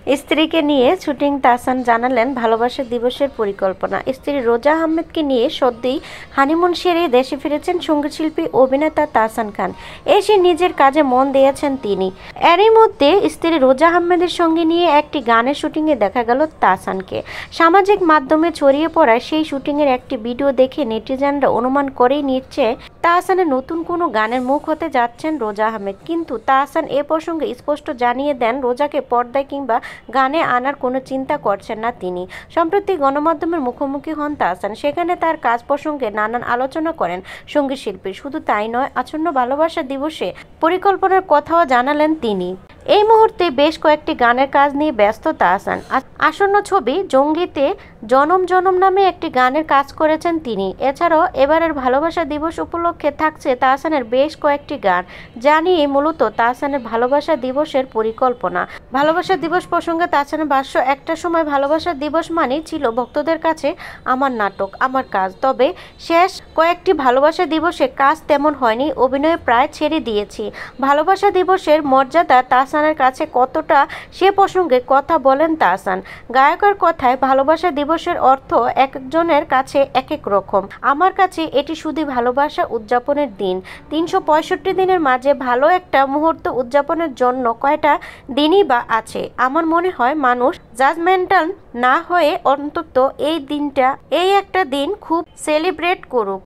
স্ত্রীকে নিয়ে শুটিং তাহসান জানালেন ভালোবাসা দিবসের পরিকল্পনা। স্ত্রী রোজা আহমেদকে নিয়ে সদ্যই হানিমুন সেরে দেশে ফিরেছেন সঙ্গীতশিল্পী অভিনেতা তাহসান খান। এসে নিজের কাজে মন দিয়েছেন তিনি। এরই মধ্যে স্ত্রী রোজা আহমেদের সঙ্গে নিয়ে একটি গানের শুটিংয়ে দেখা গেল তাহসানকে। সামাজিক মাধ্যমে ছড়িয়ে পড়া সেই শুটিংয়ের একটি ভিডিও দেখে নেটিজেনরা অনুমান করেই নিচ্ছে তাহসানের নতুন কোনো গানের মুখ হতে যাচ্ছেন রোজা আহমেদ। কিন্তু তাহসান এ প্রসঙ্গে স্পষ্ট জানিয়ে দেন রোজাকে পর্দায় কিংবা গানে আনার কোনো চিন্তা করছেন না তিনি। সম্প্রতি গণমাধ্যমের মুখোমুখি হন তাহসান। সেখানে তার কাজ প্রসঙ্গে নানান আলোচনা করেন সঙ্গীতশিল্পী। শুধু তাই নয়, আসন্ন ভালোবাসা দিবসে পরিকল্পনার কথাও জানালেন তিনি। এই মুহূর্তে বেশ কয়েকটি গানের কাজ নিয়ে ব্যস্ত তাহসান। আসন্ন ছবি জঙ্গলিতে জনম জনম নামে একটি গানের কাজ করেছেন তিনি। এছাড়াও এবারের ভালোবাসা দিবস উপলক্ষে থাকছে তাহসানের বেশ কয়েকটি গান, যা নিয়ে মূলত তাহসানের ভালোবাসা দিবসের পরিকল্পনা। ভালোবাসা দিবস প্রসঙ্গে তাহসানের ভাষ্য, একটা সময় ভালোবাসা দিবস মানেই ছিল ভক্তদের কাছে আমার নাটক, আমার কাজ। তবে শেষ কয়েকটি ভালোবাসা দিবসে কাজ তেমন হয়নি, অভিনয় প্রায় ছেড়ে দিয়েছি। ভালোবাসা দিবসের মর্যাদা তাহসানের কাছে কতটা সে প্রসঙ্গে কথা বলেন তাহসান। গায়কের কথায়, ভালোবাসা দিবসের অর্থ একজনের কাছে এক এক রকম। আমার কাছে এটি শুধু ভালোবাসা উদযাপনের দিন। 365 দিনের মাঝে ভালো একটা মুহূর্ত উদযাপনের জন্য কয়টা দিনই বা আছে? আমার মনে হয় মানুষ জাজমেন্টাল না হয়ে অন্তত এই একটা দিন খুব সেলিব্রেট করুক।